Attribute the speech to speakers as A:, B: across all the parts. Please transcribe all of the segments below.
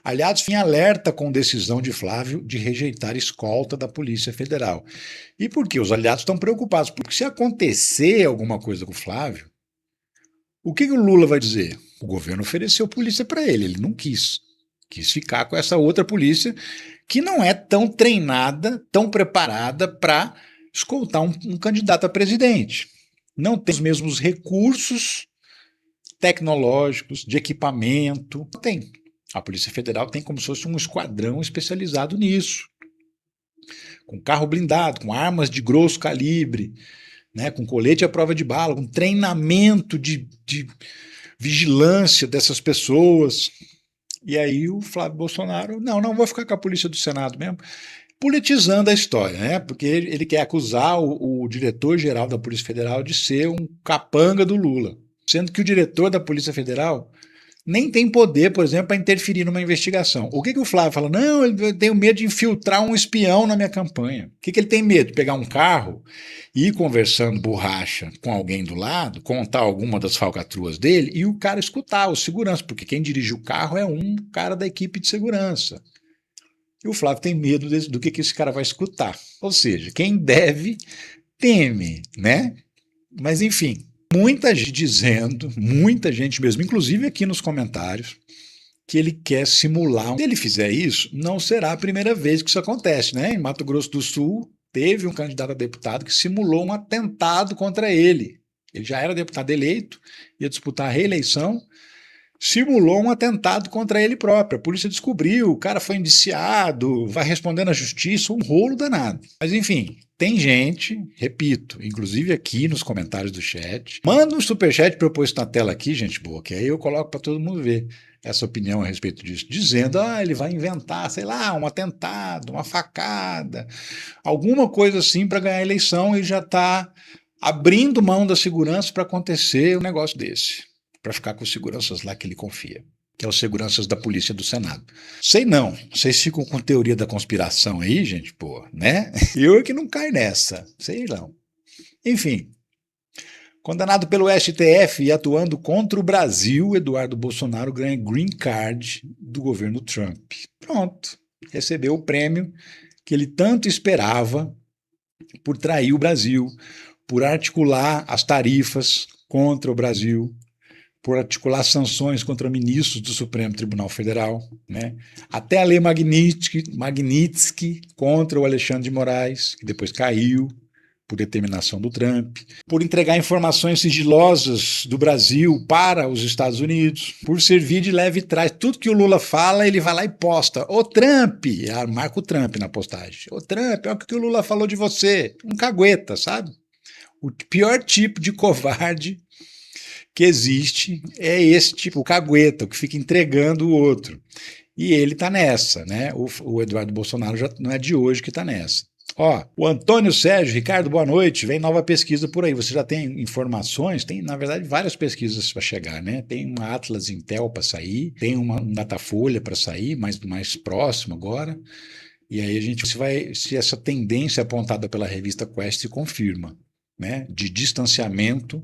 A: Aliados em alerta com decisão de Flávio de rejeitar escolta da Polícia Federal. E por quê? Os aliados estão preocupados, porque se acontecer alguma coisa com o Flávio, o que o Lula vai dizer? O governo ofereceu polícia para ele, ele não quis. Quis ficar com essa outra polícia que não é tão treinada, tão preparada para escoltar um candidato a presidente. Não tem os mesmos recursos tecnológicos, de equipamento. Não tem. A Polícia Federal tem como se fosse um esquadrão especializado nisso. Com carro blindado, com armas de grosso calibre, né, com colete à prova de bala, com treinamento de vigilância dessas pessoas. E aí o Flávio Bolsonaro, não vou ficar com a Polícia do Senado mesmo, politizando a história, né? Porque ele quer acusar o diretor-geral da Polícia Federal de ser um capanga do Lula, sendo que o diretor da Polícia Federal nem tem poder, por exemplo, para interferir numa investigação. O que o Flávio fala? Não, eu tenho medo de infiltrar um espião na minha campanha. O que ele tem medo? Pegar um carro e ir conversando borracha com alguém do lado, contar alguma das falcatruas dele e o cara escutar, o segurança, porque quem dirige o carro é um cara da equipe de segurança. E o Flávio tem medo do que esse cara vai escutar. Ou seja, quem deve, teme, né? Mas, enfim, muita gente dizendo, muita gente mesmo, inclusive aqui nos comentários, que ele quer simular. Se ele fizer isso, não será a primeira vez que isso acontece, né? Em Mato Grosso do Sul, teve um candidato a deputado que simulou um atentado contra ele. Ele já era deputado eleito, ia disputar a reeleição, simulou um atentado contra ele próprio. A polícia descobriu, o cara foi indiciado, vai responder na justiça, um rolo danado. Mas enfim, tem gente, repito, inclusive aqui nos comentários do chat, manda um superchat para eu pôr isso na tela aqui, gente boa, que aí eu coloco para todo mundo ver essa opinião a respeito disso, dizendo, ele vai inventar, sei lá, um atentado, uma facada, alguma coisa assim para ganhar a eleição e já está abrindo mão da segurança para acontecer um negócio desse. Para ficar com os seguranças lá que ele confia, que é os seguranças da Polícia do Senado. Sei não, vocês ficam com teoria da conspiração aí, gente, pô, né? Eu é que não caio nessa, sei não. Enfim, condenado pelo STF e atuando contra o Brasil, Eduardo Bolsonaro ganha green card do governo Trump. Pronto, recebeu o prêmio que ele tanto esperava por trair o Brasil, por articular as tarifas contra o Brasil, por articular sanções contra ministros do Supremo Tribunal Federal, né? Até a lei Magnitsky contra o Alexandre de Moraes, que depois caiu por determinação do Trump, por entregar informações sigilosas do Brasil para os Estados Unidos, por servir de leve trás. Tudo que o Lula fala, ele vai lá e posta. Ô Trump, marca o Trump na postagem. Ô Trump, olha o que o Lula falou de você. Um cagueta, sabe? O pior tipo de covarde que existe é esse tipo, o cagueta, o que fica entregando o outro. E ele está nessa, né? O Eduardo Bolsonaro já não é de hoje que está nessa. O Antônio Sérgio, Ricardo, boa noite. Vem nova pesquisa por aí. Você já tem informações? Tem, na verdade, várias pesquisas para chegar, né? Tem uma Atlas Intel para sair, tem um Datafolha para sair, mais próximo agora. E aí a gente se essa tendência apontada pela revista Quest se confirma, né? De distanciamento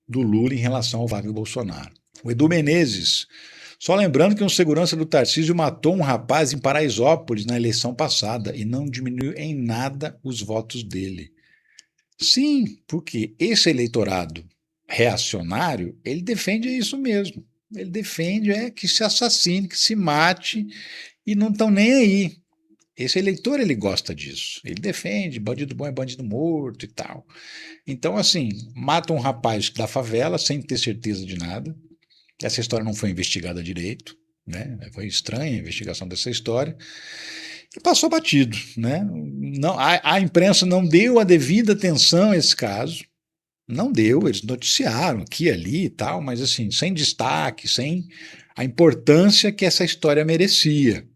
A: do Lula em relação ao Flávio Bolsonaro. O Edu Menezes, só lembrando que um segurança do Tarcísio matou um rapaz em Paraisópolis na eleição passada e não diminuiu em nada os votos dele. Sim, porque esse eleitorado reacionário, ele defende isso mesmo. Ele defende que se assassine, que se mate e não estão nem aí. Esse eleitor, ele gosta disso. Ele defende, bandido bom é bandido morto e tal. Então, assim, mata um rapaz da favela sem ter certeza de nada. Essa história não foi investigada direito, né? Foi estranha a investigação dessa história. E passou batido, né? Não, a imprensa não deu a devida atenção a esse caso. Não deu, eles noticiaram aqui, ali e tal, mas assim, sem destaque, sem a importância que essa história merecia,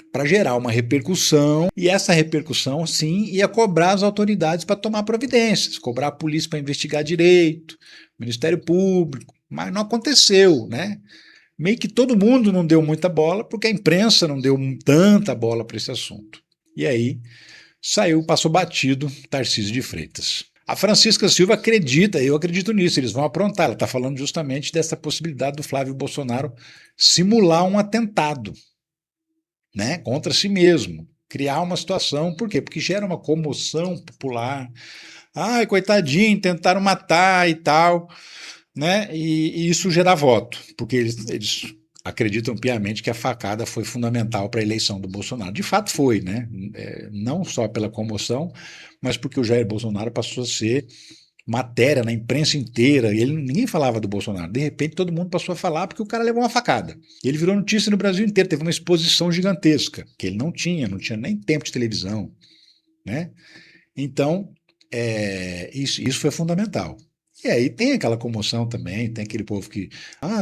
A: para gerar uma repercussão, e essa repercussão, sim, ia cobrar as autoridades para tomar providências, cobrar a polícia para investigar direito, o Ministério Público, mas não aconteceu, né? Meio que todo mundo não deu muita bola, porque a imprensa não deu tanta bola para esse assunto. E aí passou batido Tarcísio de Freitas. A Francisca Silva acredita, eu acredito nisso, eles vão aprontar, ela está falando justamente dessa possibilidade do Flávio Bolsonaro simular um atentado. né, contra si mesmo. Criar uma situação, por quê? Porque gera uma comoção popular. Ai, coitadinho, tentaram matar e tal, né? E isso gera voto, porque eles acreditam piamente que a facada foi fundamental para a eleição do Bolsonaro. De fato foi, né? Não só pela comoção, mas porque o Jair Bolsonaro passou a ser matéria na imprensa inteira, e ninguém falava do Bolsonaro. De repente, todo mundo passou a falar porque o cara levou uma facada. Ele virou notícia no Brasil inteiro, teve uma exposição gigantesca, que ele não tinha nem tempo de televisão, né? Então, isso foi fundamental. E aí tem aquela comoção também, tem aquele povo que,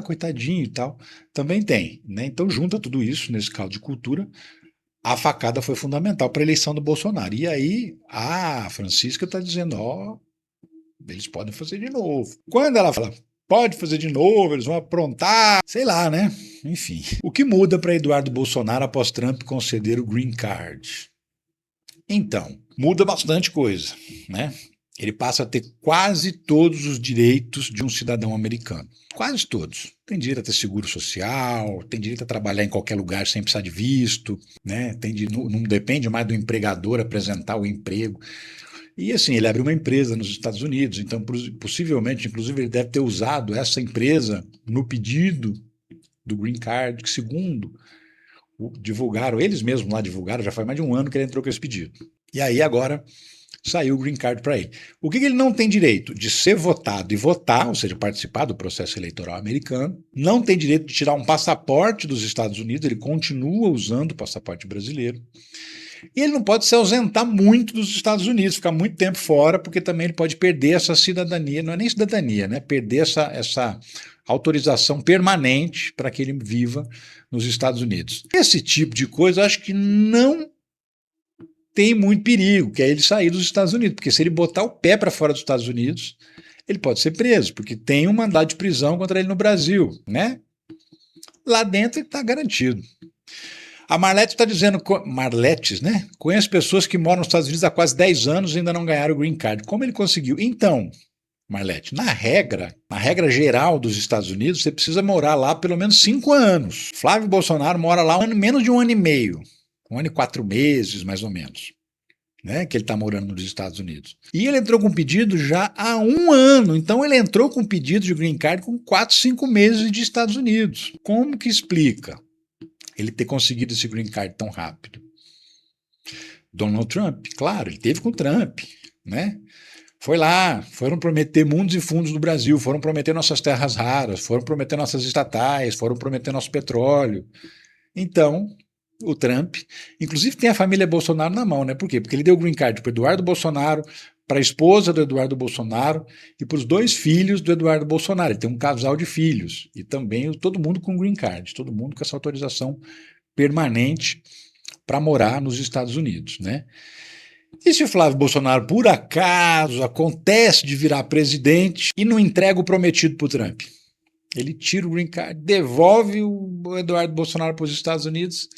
A: coitadinho e tal, também tem, né? Então junta tudo isso nesse caldo de cultura. A facada foi fundamental para a eleição do Bolsonaro. E aí a Francisca está dizendo, eles podem fazer de novo. Quando ela fala, pode fazer de novo, eles vão aprontar, sei lá, né? Enfim. O que muda para Eduardo Bolsonaro após Trump conceder o Green Card? Então, muda bastante coisa, né? Ele passa a ter quase todos os direitos de um cidadão americano. Quase todos. Tem direito a ter seguro social, tem direito a trabalhar em qualquer lugar sem precisar de visto, né? Não depende mais do empregador apresentar o emprego. E assim, ele abriu uma empresa nos Estados Unidos, então possivelmente, inclusive, ele deve ter usado essa empresa no pedido do Green Card, que segundo divulgaram, eles mesmos lá divulgaram, já faz mais de um ano que ele entrou com esse pedido. E aí agora saiu o Green Card para ele. O que ele não tem direito? De ser votado e votar, ou seja, participar do processo eleitoral americano, não tem direito de tirar um passaporte dos Estados Unidos, ele continua usando o passaporte brasileiro. E ele não pode se ausentar muito dos Estados Unidos, ficar muito tempo fora, porque também ele pode perder essa cidadania, não é nem cidadania, né? Perder essa autorização permanente para que ele viva nos Estados Unidos. Esse tipo de coisa eu acho que não tem muito perigo, que é ele sair dos Estados Unidos, porque se ele botar o pé para fora dos Estados Unidos, ele pode ser preso, porque tem um mandado de prisão contra ele no Brasil, né? Lá dentro ele está garantido. A Marlete está dizendo, Marletes, né? Conheço pessoas que moram nos Estados Unidos há quase 10 anos e ainda não ganharam o Green Card. Como ele conseguiu? Então, Marlete, na regra geral dos Estados Unidos, você precisa morar lá pelo menos 5 anos. Flávio Bolsonaro mora lá menos de 1 ano e meio. 1 ano e 4 meses, mais ou menos, né? Que ele está morando nos Estados Unidos. E ele entrou com pedido já há 1 ano. Então ele entrou com pedido de Green Card com 4, 5 meses de Estados Unidos. Como que explica ele ter conseguido esse Green Card tão rápido? Donald Trump, claro, ele teve com Trump, né? Foi lá, foram prometer mundos e fundos do Brasil, foram prometer nossas terras raras, foram prometer nossas estatais, foram prometer nosso petróleo. Então, o Trump, inclusive tem a família Bolsonaro na mão, né? Por quê? Porque ele deu o Green Card para o Eduardo Bolsonaro, para a esposa do Eduardo Bolsonaro e para os 2 filhos do Eduardo Bolsonaro. Ele tem um casal de filhos e também todo mundo com Green Card, todo mundo com essa autorização permanente para morar nos Estados Unidos, né? E se o Flávio Bolsonaro, por acaso, acontece de virar presidente e não entrega o prometido para o Trump? Ele tira o Green Card, devolve o Eduardo Bolsonaro para os Estados Unidos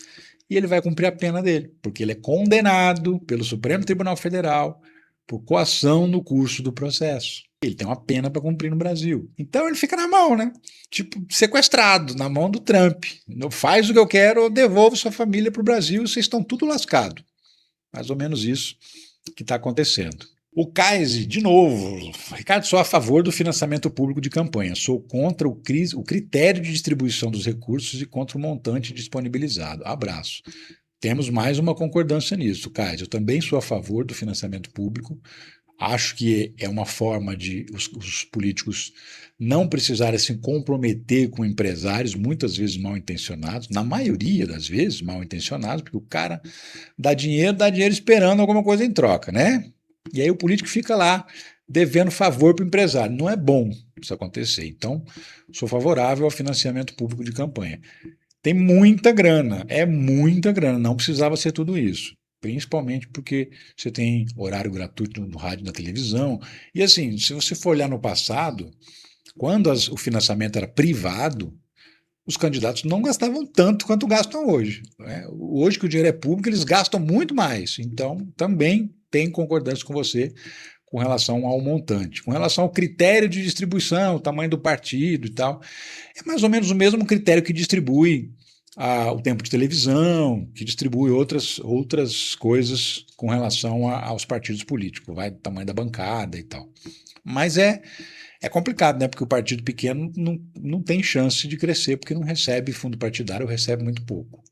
A: e ele vai cumprir a pena dele, porque ele é condenado pelo Supremo Tribunal Federal por coação no curso do processo. Ele tem uma pena para cumprir no Brasil. Então ele fica na mão, né? Tipo, sequestrado, na mão do Trump. Faz o que eu quero, eu devolvo sua família para o Brasil e vocês estão tudo lascado. Mais ou menos isso que está acontecendo. O Kaise, de novo, Ricardo, sou a favor do financiamento público de campanha, sou contra o critério de distribuição dos recursos e contra o montante disponibilizado. Abraço. Temos mais uma concordância nisso, Kaise. Eu também sou a favor do financiamento público, acho que é uma forma de os políticos não precisarem se comprometer com empresários, muitas vezes mal intencionados, na maioria das vezes mal intencionados, porque o cara dá dinheiro esperando alguma coisa em troca, né? E aí o político fica lá devendo favor para o empresário. Não é bom isso acontecer. Então, sou favorável ao financiamento público de campanha. Tem muita grana, é muita grana, não precisava ser tudo isso. Principalmente porque você tem horário gratuito no rádio e na televisão. E assim, se você for olhar no passado, quando o financiamento era privado, os candidatos não gastavam tanto quanto gastam hoje, né? Hoje que o dinheiro é público, eles gastam muito mais. Então, também tem concordância com você com relação ao montante. Com relação ao critério de distribuição, o tamanho do partido e tal, é mais ou menos o mesmo critério que distribui o tempo de televisão, que distribui outras coisas com relação aos partidos políticos, vai do tamanho da bancada e tal. Mas é complicado, né? Porque o partido pequeno não tem chance de crescer, porque não recebe fundo partidário, recebe muito pouco.